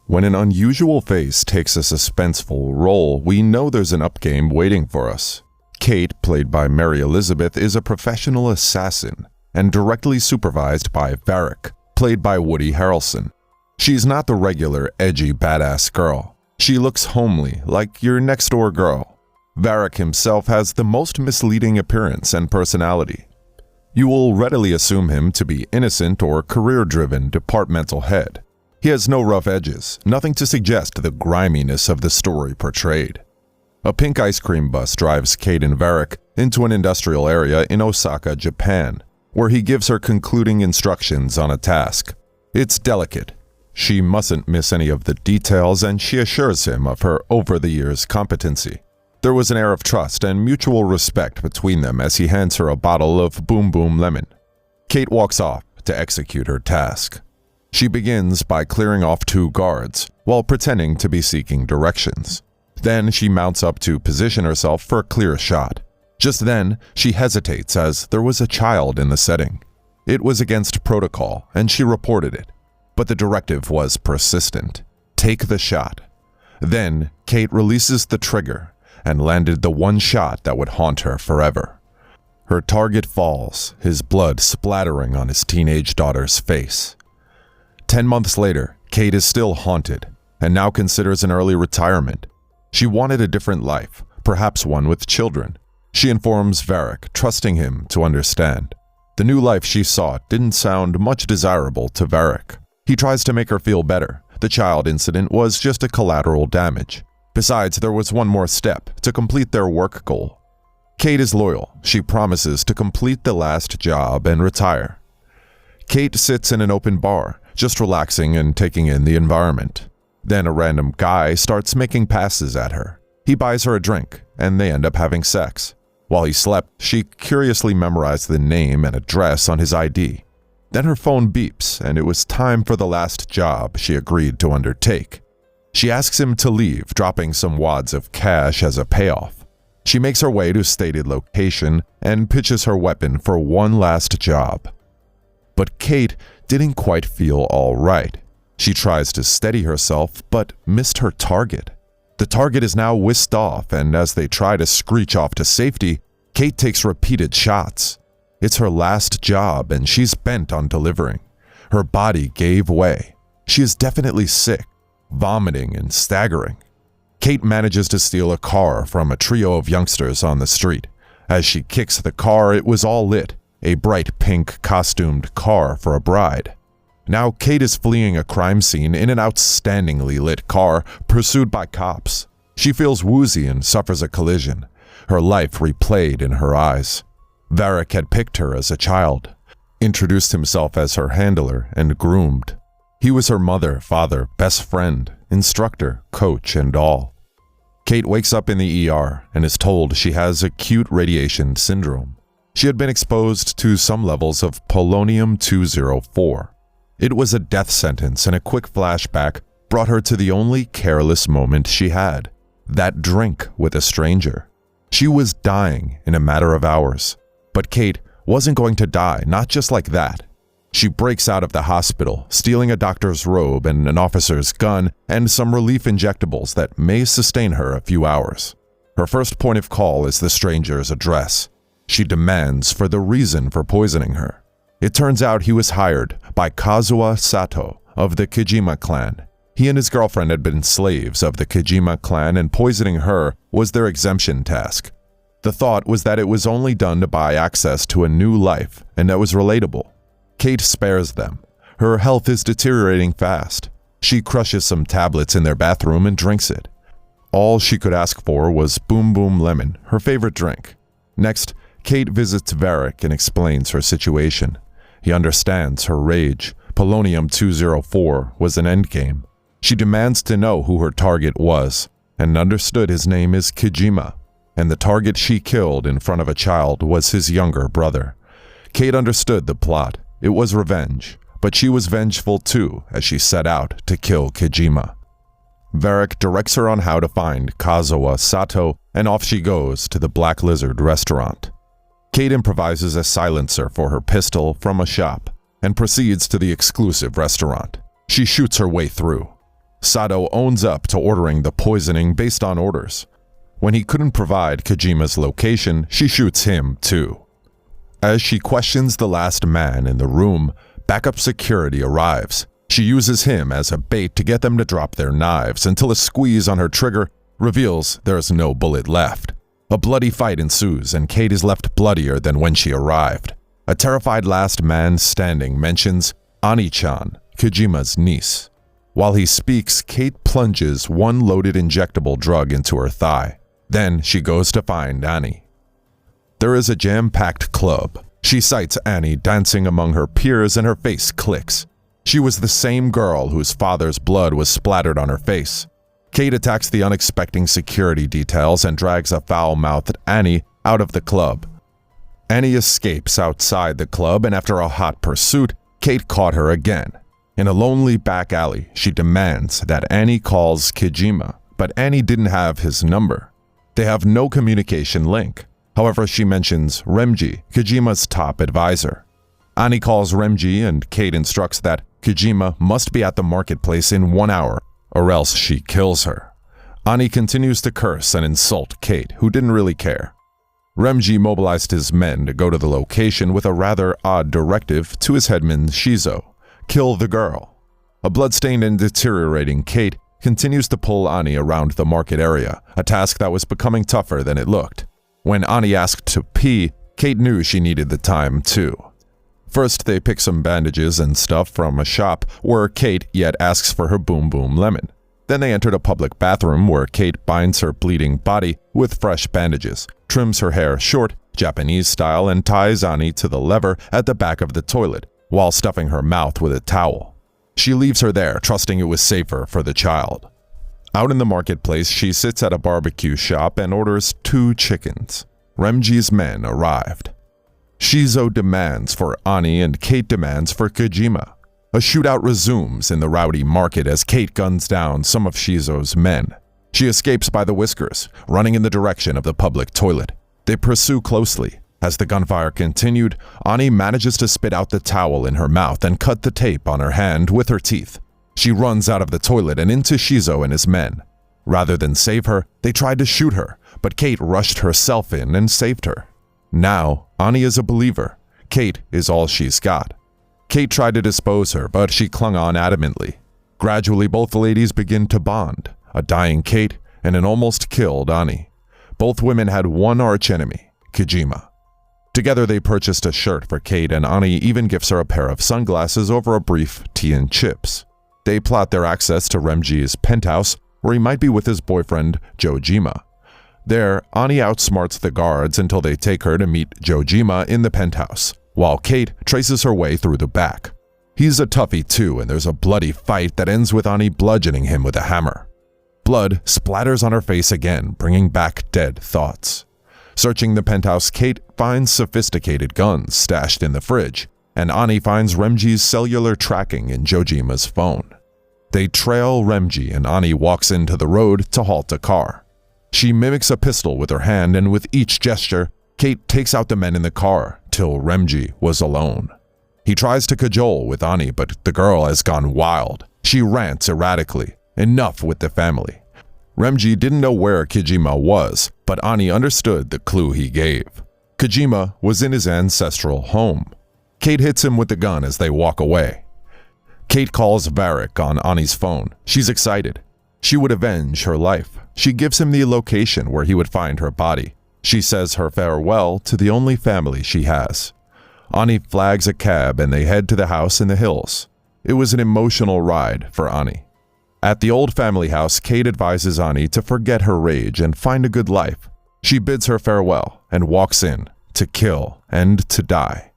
When an unusual face takes a suspenseful role, we know there's an upgame waiting for us. Kate, played by Mary Elizabeth, is a professional assassin and directly supervised by Varic, played by Woody Harrelson. She's not the regular edgy badass girl. She looks homely, like your next-door girl. Varic himself has the most misleading appearance and personality. You will readily assume him to be innocent or career-driven departmental head. He has no rough edges, nothing to suggest the griminess of the story portrayed. A pink ice cream bus drives Kate and Varic into an industrial area in Osaka, Japan, where he gives her concluding instructions on a task. It's delicate. She mustn't miss any of the details, and she assures him of her over-the-years competency. There was an air of trust and mutual respect between them as he hands her a bottle of Boom Boom Lemon. Kate walks off to execute her task. She begins by clearing off 2 guards while pretending to be seeking directions. Then she mounts up to position herself for a clear shot. Just then, she hesitates as there was a child in the setting. It was against protocol, and she reported it. But the directive was persistent. Take the shot. Then, Kate releases the trigger and landed the one shot that would haunt her forever. Her target falls, his blood splattering on his teenage daughter's face. 10 months later, Kate is still haunted and now considers an early retirement. She wanted a different life, perhaps one with children. She informs Varic, trusting him to understand. The new life she sought didn't sound much desirable to Varic. He tries to make her feel better. The child incident was just a collateral damage. Besides, there was one more step to complete their work goal. Kate is loyal. She promises to complete the last job and retire. Kate sits in an open bar, just relaxing and taking in the environment. Then a random guy starts making passes at her. He buys her a drink, and they end up having sex. While he slept, she curiously memorized the name and address on his ID. Then her phone beeps, and it was time for the last job she agreed to undertake. She asks him to leave, dropping some wads of cash as a payoff. She makes her way to stated location and pitches her weapon for one last job. But Kate didn't quite feel all right. She tries to steady herself, but missed her target. The target is now whisked off, and as they try to screech off to safety, Kate takes repeated shots. It's her last job, and she's bent on delivering. Her body gave way. She is definitely sick, vomiting and staggering. Kate manages to steal a car from a trio of youngsters on the street. As she kicks the car, it was all lit, a bright pink costumed car for a bride. Now Kate is fleeing a crime scene in an outstandingly lit car pursued by cops. She feels woozy and suffers a collision, her life replayed in her eyes. Varic had picked her as a child, introduced himself as her handler, and groomed. He was her mother, father, best friend, instructor, coach, and all. Kate wakes up in the ER and is told she has acute radiation syndrome. She had been exposed to some levels of polonium-204. It was a death sentence, and a quick flashback brought her to the only careless moment she had, that drink with a stranger. She was dying in a matter of hours. But Kate wasn't going to die, not just like that. She breaks out of the hospital, stealing a doctor's robe and an officer's gun and some relief injectables that may sustain her a few hours. Her first point of call is the stranger's address. She demands for the reason for poisoning her. It turns out he was hired by Kazuha Sato of the Kojima clan. He and his girlfriend had been slaves of the Kojima clan, and poisoning her was their exemption task. The thought was that it was only done to buy access to a new life, and that was relatable. Kate spares them. Her health is deteriorating fast. She crushes some tablets in their bathroom and drinks it. All she could ask for was Boom Boom Lemon, her favorite drink. Next, Kate visits Varic and explains her situation. He understands her rage. Polonium-204 was an endgame. She demands to know who her target was, and understood his name is Kojima, and the target she killed in front of a child was his younger brother. Kate understood the plot. It was revenge, but she was vengeful too as she set out to kill Kojima. Varic directs her on how to find Kazuha Sato, and off she goes to the Black Lizard restaurant. Kate improvises a silencer for her pistol from a shop and proceeds to the exclusive restaurant. She shoots her way through. Sato owns up to ordering the poisoning based on orders. When he couldn't provide Kojima's location, she shoots him too. As she questions the last man in the room, backup security arrives. She uses him as a bait to get them to drop their knives until a squeeze on her trigger reveals there's no bullet left. A bloody fight ensues and Kate is left bloodier than when she arrived. A terrified last man standing mentions Ani-chan, Kojima's niece. While he speaks, Kate plunges one loaded injectable drug into her thigh. Then she goes to find Annie. There is a jam-packed club. She sights Annie dancing among her peers and her face clicks. She was the same girl whose father's blood was splattered on her face. Kate attacks the unexpected security details and drags a foul-mouthed Annie out of the club. Annie escapes outside the club, and after a hot pursuit, Kate caught her again. In a lonely back alley, she demands that Annie calls Kojima, but Annie didn't have his number. They have no communication link. However, she mentions Remji, Kojima's top advisor. Annie calls Remji and Kate instructs that Kojima must be at the marketplace in 1 hour, or else she kills her. Annie continues to curse and insult Kate, who didn't really care. Remji mobilized his men to go to the location with a rather odd directive to his headman Shizo: kill the girl. A bloodstained and deteriorating Kate continues to pull Annie around the market area, a task that was becoming tougher than it looked. When Annie asked to pee, Kate knew she needed the time too. First, they pick some bandages and stuff from a shop where Kate yet asks for her Boom Boom Lemon. Then they entered a public bathroom where Kate binds her bleeding body with fresh bandages, trims her hair short, Japanese style, and ties Annie to the lever at the back of the toilet while stuffing her mouth with a towel. She leaves her there, trusting it was safer for the child. Out in the marketplace, she sits at a barbecue shop and orders 2 chickens. Remji's men arrived. Shizo demands for Annie and Kate demands for Kojima. A shootout resumes in the rowdy market as Kate guns down some of Shizo's men. She escapes by the whiskers, running in the direction of the public toilet. They pursue closely. As the gunfire continued, Annie manages to spit out the towel in her mouth and cut the tape on her hand with her teeth. She runs out of the toilet and into Shizo and his men. Rather than save her, they tried to shoot her, but Kate rushed herself in and saved her. Now, Annie is a believer. Kate is all she's got. Kate tried to dispose her, but she clung on adamantly. Gradually, both ladies begin to bond, a dying Kate and an almost killed Annie. Both women had one archenemy, Kojima. Together, they purchased a shirt for Kate, and Annie even gives her a pair of sunglasses over a brief tea and chips. They plot their access to Remji's penthouse, where he might be with his boyfriend, Jojima. There, Annie outsmarts the guards until they take her to meet Jojima in the penthouse, while Kate traces her way through the back. He's a toughie too, and there's a bloody fight that ends with Annie bludgeoning him with a hammer. Blood splatters on her face again, bringing back dead thoughts. Searching the penthouse, Kate finds sophisticated guns stashed in the fridge, and Annie finds Remji's cellular tracking in Jojima's phone. They trail Remji, and Annie walks into the road to halt a car. She mimics a pistol with her hand, and with each gesture, Kate takes out the men in the car till Remji was alone. He tries to cajole with Annie, but the girl has gone wild. She rants erratically. Enough with the family. Remji didn't know where Kojima was, but Annie understood the clue he gave. Kojima was in his ancestral home. Kate hits him with the gun as they walk away. Kate calls Varic on Annie's phone. She's excited. She would avenge her life. She gives him the location where he would find her body. She says her farewell to the only family she has. Annie flags a cab and they head to the house in the hills. It was an emotional ride for Annie. At the old family house, Kate advises Annie to forget her rage and find a good life. She bids her farewell and walks in to kill and to die.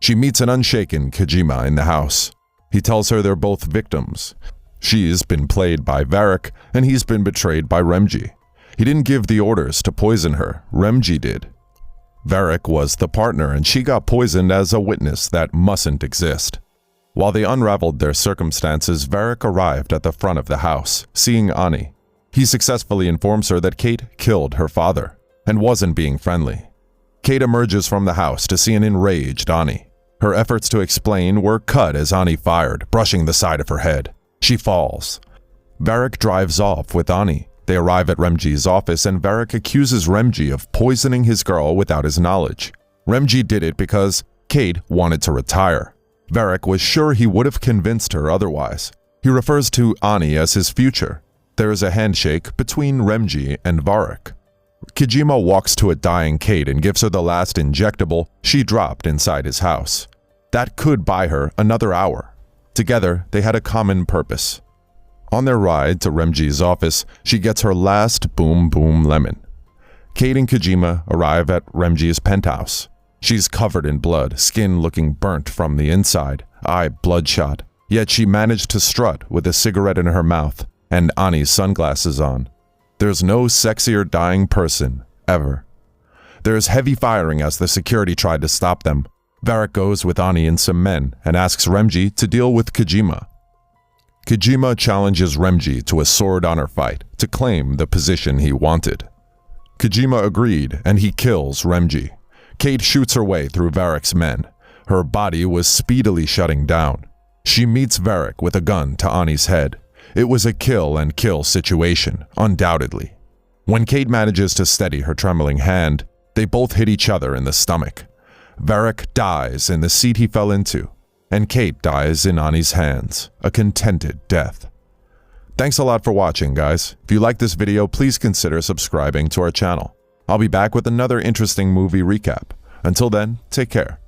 She meets an unshaken Kojima in the house. He tells her they're both victims. She's been played by Varic, and he's been betrayed by Remji. He didn't give the orders to poison her, Remji did. Varic was the partner, and she got poisoned as a witness that mustn't exist. While they unraveled their circumstances, Varic arrived at the front of the house, seeing Annie. He successfully informs her that Kate killed her father, and wasn't being friendly. Kate emerges from the house to see an enraged Annie. Her efforts to explain were cut as Annie fired, brushing the side of her head. She falls. Varic drives off with Ani. They arrive at Remji's office and Varic accuses Remji of poisoning his girl without his knowledge. Remji did it because Kate wanted to retire. Varic was sure he would have convinced her otherwise. He refers to Ani as his future. There is a handshake between Remji and Varic. Kojima walks to a dying Kate and gives her the last injectable she dropped inside his house. That could buy her another hour. Together, they had a common purpose. On their ride to Remji's office, she gets her last boom boom lemon. Kate and Kojima arrive at Remji's penthouse. She's covered in blood, skin looking burnt from the inside, eye bloodshot. Yet she managed to strut with a cigarette in her mouth and Ani's sunglasses on. There's no sexier dying person, ever. There's heavy firing as the security tried to stop them. Varic goes with Ani and some men and asks Remji to deal with Kojima. Kojima challenges Remji to a sword honor fight to claim the position he wanted. Kojima agreed and he kills Remji. Kate shoots her way through Varic's men. Her body was speedily shutting down. She meets Varic with a gun to Ani's head. It was a kill and kill situation, undoubtedly. When Kate manages to steady her trembling hand, they both hit each other in the stomach. Varic dies in the seat he fell into, and Kate dies in Ani's hands, a contented death. Thanks a lot for watching, guys. If you like this video, please consider subscribing to our channel. I'll be back with another interesting movie recap. Until then, take care.